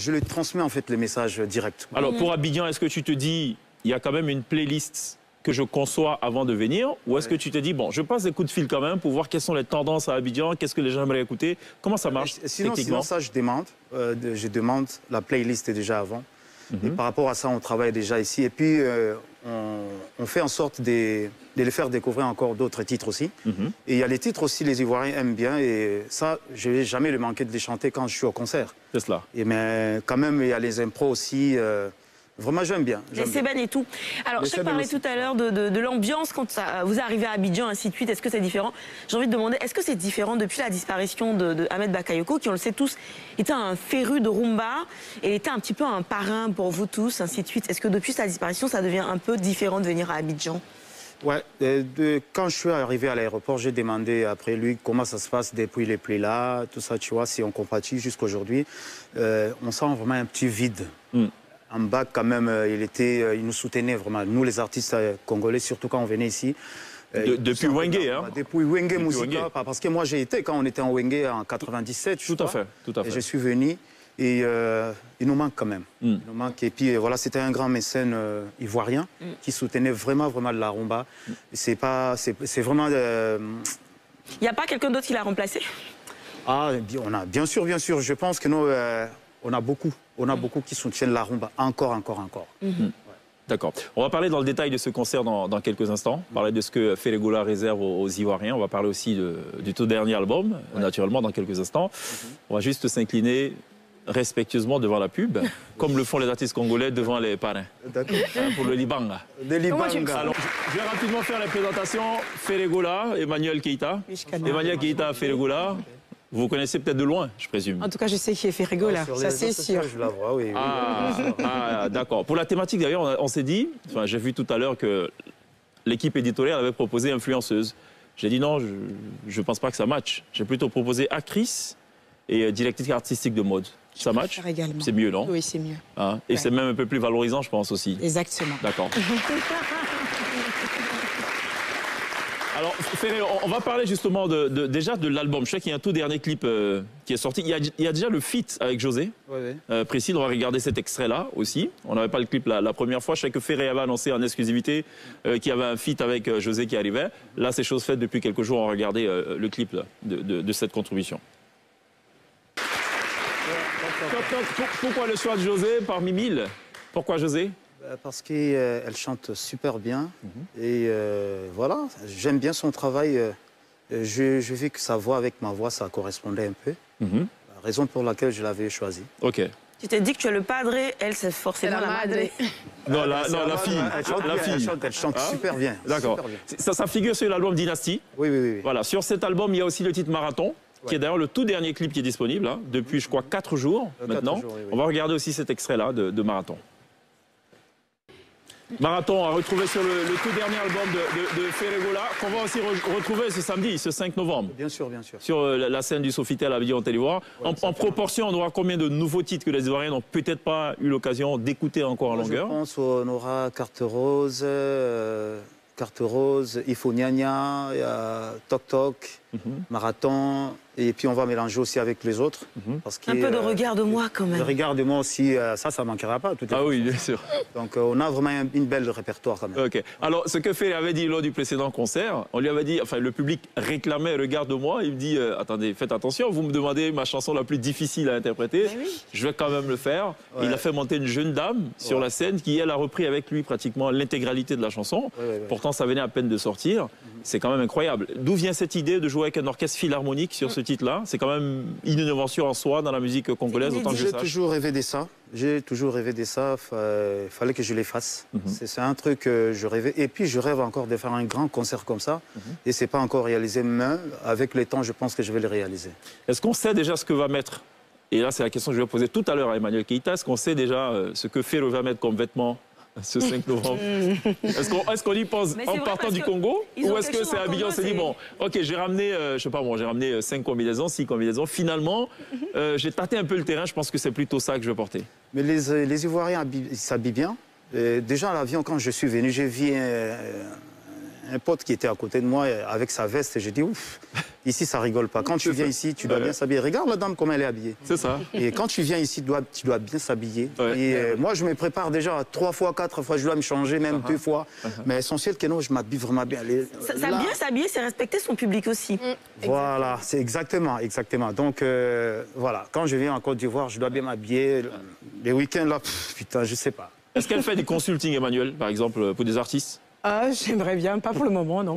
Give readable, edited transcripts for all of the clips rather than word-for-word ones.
Je lui transmets en fait les messages directs. Alors pour Abidjan, est-ce que tu te dis, il y a quand même une playlist que je conçois avant de venir, ou est-ce que tu te dis, bon, je passe des coups de fil quand même pour voir quelles sont les tendances à Abidjan, qu'est-ce que les gens aimeraient écouter, comment ça marche Sinon ça, je demande, la playlist est déjà avant. Et par rapport à ça, on travaille déjà ici. Et puis, on fait en sorte de les faire découvrir encore d'autres titres aussi. Et il y a les titres aussi, les Ivoiriens aiment bien. Et ça, je ne vais jamais le manquer de les chanter quand je suis au concert. C'est cela. Mais quand même, il y a les impros aussi. Vraiment, j'aime bien. Les Sébènes et tout. Alors, je parlais tout à l'heure de l'ambiance quand vous arrivez à Abidjan, ainsi de suite. Est-ce que c'est différent? J'ai envie de demander, est-ce que c'est différent depuis la disparition de Ahmed Bakayoko, qui, on le sait tous, était un féru de rumba et était un petit peu un parrain pour vous tous, ainsi de suite. Est-ce que depuis sa disparition, ça devient un peu différent de venir à Abidjan? Ouais, quand je suis arrivé à l'aéroport, j'ai demandé après lui comment ça se passe depuis les play-là, tout ça, tu vois, si on compatit jusqu'à aujourd'hui. On sent vraiment un petit vide. En bas, quand même, il nous soutenait vraiment. Nous, les artistes congolais, surtout quand on venait ici. Depuis Wenge, hein? Depuis Wenge Musica, parce que moi, j'ai été quand on était en Wenge en 97, je crois. Tout à fait. Et je suis venu et il nous manque quand même. Il nous manque. Et puis, voilà, c'était un grand mécène ivoirien qui soutenait vraiment, vraiment la rumba. C'est vraiment... Il n'y a pas quelqu'un d'autre qui l'a remplacé? Ah, bien sûr. Je pense que nous... on a beaucoup qui soutiennent la rumba, encore. D'accord. On va parler dans le détail de ce concert dans quelques instants. Parler de ce que Férégola réserve aux Ivoiriens. On va parler aussi du tout dernier album, naturellement, dans quelques instants. On va juste s'incliner respectueusement devant la pub, comme le font les artistes congolais devant les parrains. Pour le Libanga. Alors, je vais rapidement faire la présentation. Férégola, Emmanuel Keita. Emmanuel Keita, Férégola. Vous connaissez peut-être de loin, je présume. En tout cas, je sais qu'il est Férégola, ça c'est sûr. Je la vois, oui. D'accord. Pour la thématique, d'ailleurs, on s'est dit, enfin, j'ai vu tout à l'heure que l'équipe éditoriale avait proposé influenceuse. J'ai dit non, je ne pense pas que ça matche. J'ai plutôt proposé actrice et directrice artistique de mode. Ça match? C'est mieux, non? Oui, c'est mieux. Hein? Et c'est même un peu plus valorisant, je pense aussi. Exactement. D'accord. Alors, Ferré, on va parler justement déjà de l'album. Je sais qu'il y a un tout dernier clip qui est sorti. Il y a déjà le feat avec José. Priscille, on va regarder cet extrait-là aussi. On n'avait pas le clip la première fois. Je sais que Ferré avait annoncé en exclusivité qu'il y avait un feat avec José qui arrivait. Là, c'est chose faite depuis quelques jours. On va regarder le clip là, de cette contribution. Pourquoi le choix de José parmi 1000? Pourquoi José? Parce qu'elle chante super bien et voilà, j'aime bien son travail. J'ai vu que sa voix avec ma voix, ça correspondait un peu. La raison pour laquelle je l'avais choisie. Ok. Tu t'es dit que tu es le padre, elle c'est forcément la madre. Non, la fille. Elle chante super bien. D'accord. Ça figure sur l'album Dynasty. Oui. Voilà, sur cet album, il y a aussi le titre Marathon, qui est d'ailleurs le tout dernier clip qui est disponible, hein, depuis, je crois, 4 jours maintenant. 4 jours, oui. On va regarder aussi cet extrait-là de Marathon. Marathon à retrouver sur le tout dernier album de Férégola, qu'on va aussi retrouver ce samedi, ce 5 novembre. Bien sûr. Sur la scène du Sofitel à Abidjan en Côte d'Ivoire. En proportion, on aura combien de nouveaux titres que les Ivoiriens n'ont peut-être pas eu l'occasion d'écouter encore en longueur? Je pense qu'on aura Carte Rose, Ifo Nyanya, Toc Toc, Marathon, et puis on va mélanger aussi avec les autres. Parce un peu de Regarde-moi quand même. Regarde-moi aussi, ça ne manquera pas. Oui, bien sûr. Donc on a vraiment une belle répertoire quand même. Ok. Alors ce que Ferré avait dit lors du précédent concert, on lui avait dit, enfin le public réclamait Regarde-moi, il me dit, attendez, faites attention, vous me demandez ma chanson la plus difficile à interpréter, je vais quand même le faire. Il a fait monter une jeune dame sur la scène qui, elle, a repris avec lui pratiquement l'intégralité de la chanson. Pourtant, ça venait à peine de sortir. C'est quand même incroyable. D'où vient cette idée de jouer avec un orchestre philharmonique sur ce titre-là? C'est quand même une innovation en soi dans la musique congolaise, autant que je sache. J'ai toujours rêvé de ça. Il fallait que je les fasse. C'est un truc que je rêvais. Et puis, je rêve encore de faire un grand concert comme ça. Et ce n'est pas encore réalisé, mais avec le temps, je pense que je vais le réaliser. Est-ce qu'on sait déjà ce que va mettre? Et là, c'est la question que je vais poser tout à l'heure à Emmanuel Keita. Est-ce qu'on sait déjà ce que Ferré va mettre comme vêtements ce 5 novembre? Est-ce qu'on y pense en partant du Congo? Ou est-ce que c'est Abidjan s'est dit, bon, ok, j'ai ramené, je sais pas, j'ai ramené 5 combinaisons, 6 combinaisons. Finalement, j'ai tâté un peu le terrain, je pense que c'est plutôt ça que je vais porter. Mais les Ivoiriens s'habillent bien. Déjà à l'avion, quand je suis venu, j'ai vu un pote qui était à côté de moi avec sa veste et j'ai dit ouf, ici ça rigole pas. Quand tu viens ici, tu dois bien s'habiller. Regarde la dame comment elle est habillée. C'est ça. Et quand tu viens ici, tu dois bien s'habiller. Et moi je me prépare déjà 3 fois, 4 fois, je dois me changer même 2 fois. Mais essentiel que non, je m'habille vraiment bien. Bien s'habiller, c'est respecter son public aussi. Voilà, c'est exactement. Donc voilà, quand je viens en Côte d'Ivoire, je dois bien m'habiller. Les week-ends là, putain, je sais pas. Est-ce qu'elle fait du consulting, Emmanuel, par exemple, pour des artistes? J'aimerais bien, pas pour le moment, non.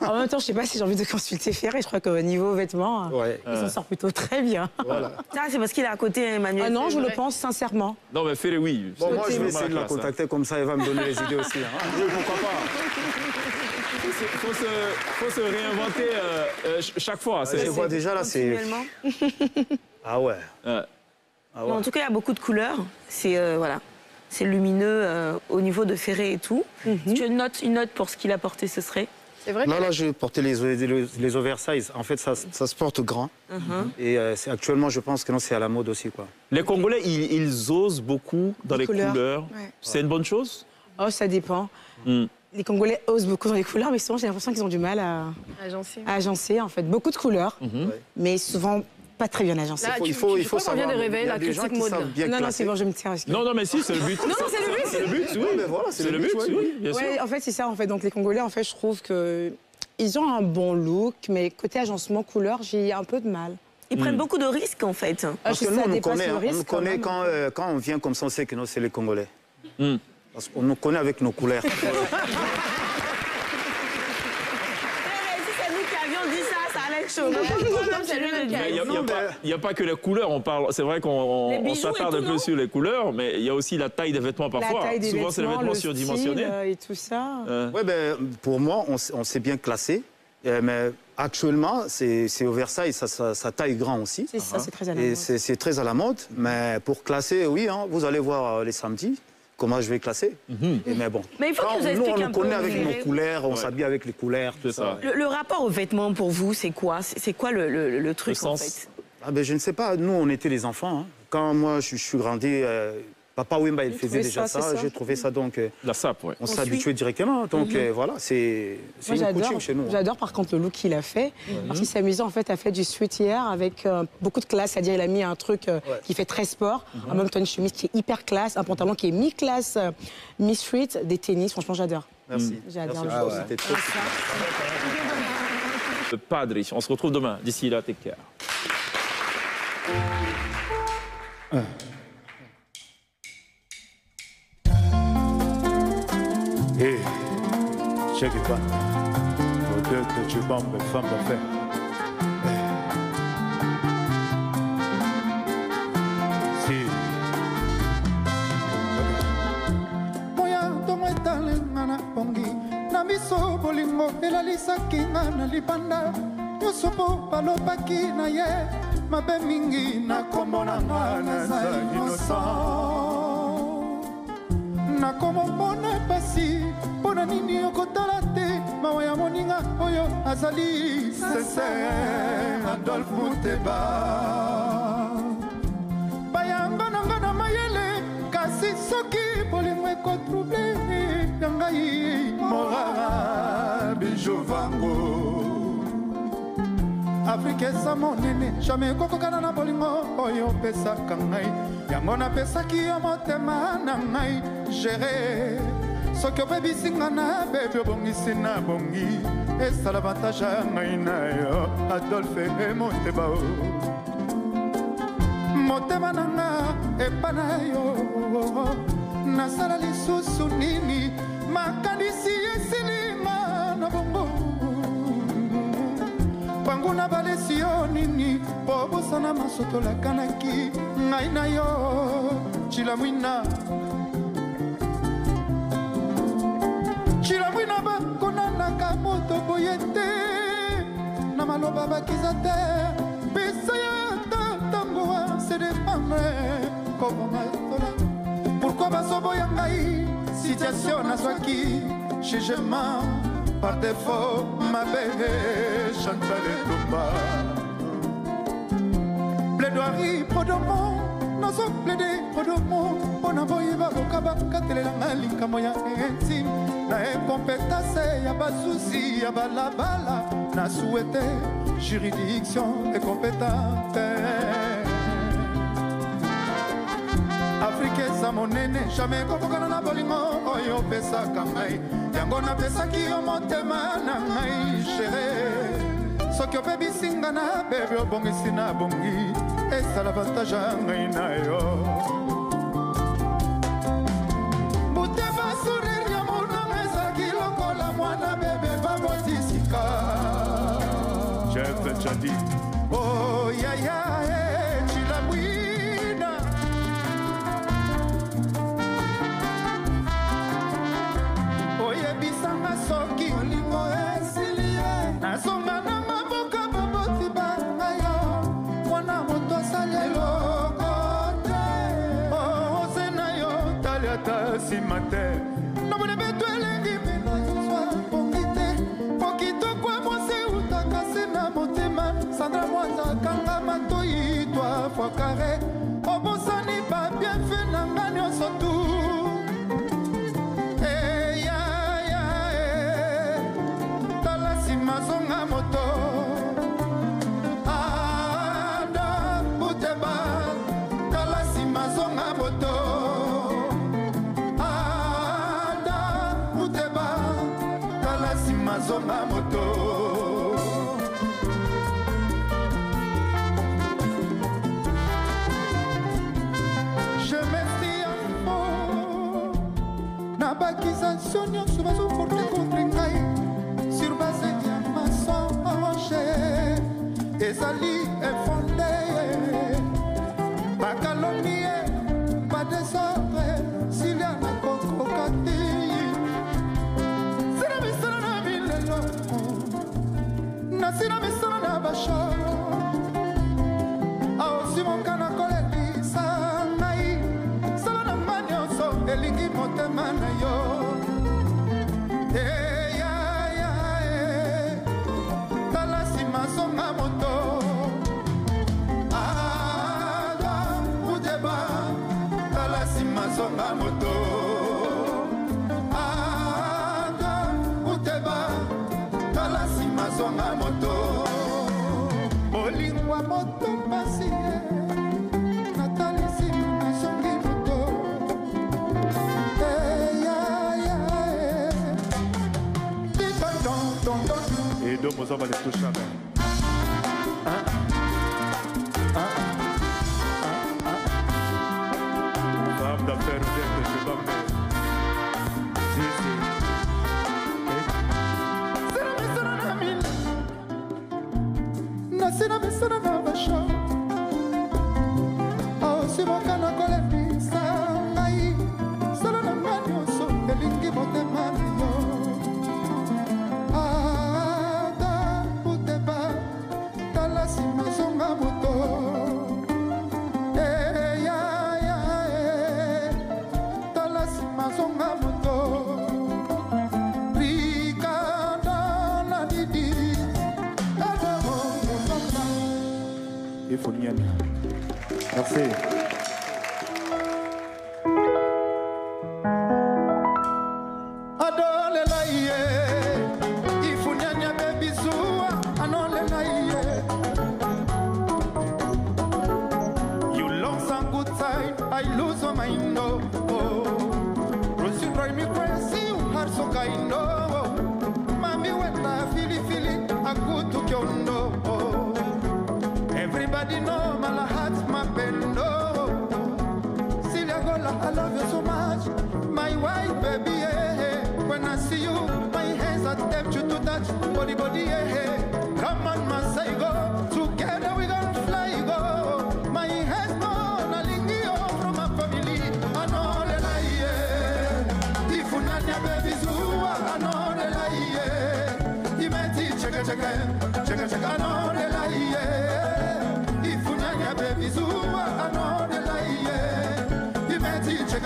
En même temps, je sais pas si j'ai envie de consulter Ferré. Je crois qu'au niveau vêtements, il s'en sort plutôt très bien. Voilà. Ça, c'est parce qu'il est à côté, Emmanuel. Ah non, je le pense sincèrement. Non, mais Ferré, oui. Bon, moi, je vais essayer de la contacter comme ça, elle va me donner les idées aussi. Hein. Oui, pourquoi pas. Faut se réinventer chaque fois. Je vois déjà là, c'est... Ah ouais. Bon, en tout cas, il y a beaucoup de couleurs. C'est voilà. C'est lumineux au niveau de Ferré et tout. Si tu as une note pour ce qu'il a porté, ce serait? C'est vrai. Là, je portais les oversize. En fait, ça se porte grand. Et actuellement, je pense que non, c'est à la mode aussi, quoi. Les Congolais, ils osent beaucoup dans les couleurs. Ouais. C'est une bonne chose? Oh, ça dépend. Les Congolais osent beaucoup dans les couleurs, mais souvent, j'ai l'impression qu'ils ont du mal à agencer, en fait. Beaucoup de couleurs, mais souvent pas très bien agencées. Il faut savoir. Vient de réveiller la critique mode. Non, c'est bon, je me tiens. Non, mais si, c'est le but. Non, c'est le but. C'est le but, oui. Mais voilà, C'est le but, oui, bien sûr. Ouais, en fait, c'est ça. En fait, donc les Congolais, en fait, je trouve que ils ont un bon look, mais côté agencement couleur, j'ai un peu de mal. Ils prennent beaucoup de risques, en fait. Parce que nous, on nous connaît quand on vient comme ça, on sait que nous, c'est les Congolais. Parce qu'on nous connaît avec nos couleurs. Il n'y a pas que les couleurs, c'est vrai qu'on s'attarde un peu sur les couleurs, mais il y a aussi la taille des vêtements parfois. Souvent, c'est les vêtements surdimensionnés. Et tout ça. Ouais, pour moi, on s'est bien classé. Mais actuellement, c'est oversize, ça taille grand aussi. C'est ça, c'est très à la mode. C'est très à la mode. Mais pour classer, oui, hein, vous allez voir les samedis comment je vais classer. Mais bon, mais il faut que nous nous, on un nous peu connaît avec nos couleurs, on s'habille avec les couleurs, tout ça. Le rapport aux vêtements, pour vous, c'est quoi? C'est quoi le truc, en fait? Je ne sais pas. Nous, on était les enfants. Hein. Quand moi, je suis grandi... Papa Wemba, il faisait déjà ça. J'ai trouvé ça, donc... La sape, ouais. On s'est habitué directement. Donc, voilà, c'est une coutume chez nous. J'adore, par contre, le look qu'il a fait. Parce qu'il s'est amusé, en fait, à faire du streetwear avec beaucoup de classe. C'est-à-dire, il a mis un truc qui fait très sport. En même temps, une chemise qui est hyper classe, un pantalon qui est mi-classe, mi-street, des tennis. Franchement, j'adore. Merci. J'adore le chose. C'était trop... Le Padre, on se retrouve demain. D'ici là, take care. Hey, check it out. Odeur de Tchibam, femme d'affaires. Si. Moya tongo etalenga na pongi na miso bolingo elalisaki nga na libanda nyonso mpo balobaki na ye mabe mingi na kombo na nga naza innocent nakomomona pasi mpo na nini okotala te mawa ya moninga oyo azali Sincere Adolphe Muteba bayanga na nga na mayele kasi soki bolingo ekotrouble ya ngai morara bijo vango Afrika eza monene jamai ekokokana na bolingo oyo opesaka ngai yango napesaki yo motema na ngai gere soki obebisi nga na bebi obongisi na bongi esala avantage ya ngai na yo Adolphe Muteba motema na nga epa na yo nasala lisusu nini makanisi esilinga na bongo panguna balesi yo nini po bosana masoto lakanaki ngai na yo cilamwina bakonanaka moto boye te na maloba bakiza te pesa ya tatangoa se dépendre kobongatola pourkoi bazoboya ngai situation nazwaki jugement par défaut mabe Chantal Etumba plaidoirie prodomo nazo plaide prodomo mpona boyeba bokaba katelelanga likambo ya intime na incompétence ya basusi ya balabala na souhaité juridiction incompétente. Afrique eza monene jamais kokokana na bolingo oyo opesaka ngai yango napesaki yo motema na ngai chere soki opebisinga na bebe obongisi na bongi esala avantage ya ngai na yo motema sourire ya monanga ezalaki lokola mwana bebe babotisika Chef Chadi oh yaya chilamwina oyebisanga soki olingo esilie nazonga na maboka baboti bangayo mwana moto asali eloko te ose na yo taliata nsima te namona beto elengi mino zozwa bongi te pokitokwa mwasi utaka se na motema sandra mwanza kanga matoi twa fwa kare obosani babienfe na nga nyonso tu mazonga moto ada buteba kalasi mazonga moto ada buteba kalasi mazonga moto je m'estime na bakisation nyonso bazoporte contre ngai sur base ezali efondé bakalonie badesordre silia na kokokati sina misala na bilelo nasina misala na basho aosimoka na kolelisa ngai sala na nga nyonso elingi motema na yo mazonga moto ada udeba kalasi mazonga moto ada udeba kalasi mazonga moto bolingwa moto pasi natalisi mazongi moto et donc on va les toucher femme d'affaires je sais pas mais nasina misana na basho aosimoka na kolebisa ngai sala na nga nyonso elingi motema na yo ada uteba talasi mazonga moto talasi mazonga moto rikanda na didi il faut y aller. Merci. You lost some good time, I lose my mind. Rose, you drive me crazy, you are so kind. Mami, when I feel it, I go to Kyondo. Everybody know my heart, my pain. Celia Gola, I love you so much, my wife, baby. When I see you, my hands are tempted you to touch body, yeah. Come on, Masai, go together, we gonna fly, go. My hands, no, nalingi from my family. I know the lie, if you not your baby, Zua, I know the lie, you might check, I know the lie, if you not your baby, Zua, I know the lie, you might check,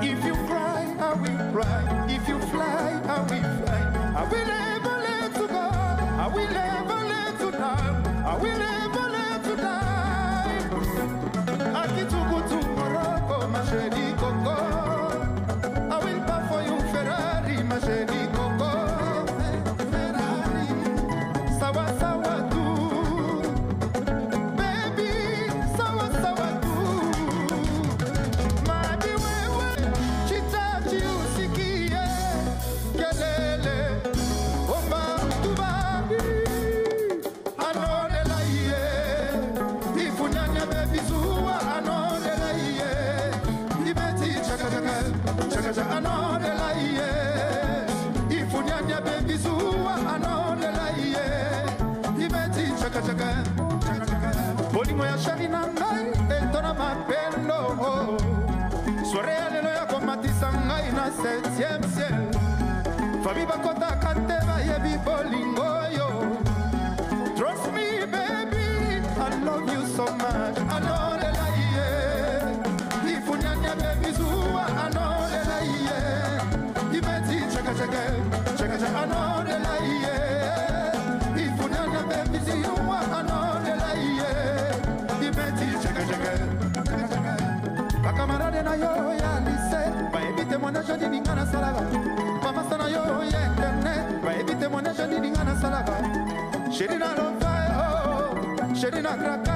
if you cry, I will cry, if you fly, I will fly, I will never let you go, I will never let you down, I will never let you die. I get to go to Morocco, my shady coco, I will buy for you Ferrari. bebizua anodela iye ibeti chaka chaka chaka chaka anodela iye ifunyanya bebizua anodela iye ibeti chaka chaka chaka chaka bolimo ya shari na ngai etona mapendo soare ya lelo ya komatisa ngai na 7e ciel Fabi bakota kante bayebi bolingo yo Trust me baby I love you so much Anole la iye Ifunyanya baby zuwa Anole la iye Ibeti chaka chaka Chaka chaka Anole la iye Ifunyanya baby zuwa Anole la iye Ibeti chaka chaka Chaka chaka Bakamarade na yo ya lise Bayebi témoignage di ningana salava Mama sana yo internet Baby témoignage di ningana salava Sherina lo fai oh Sherina kraka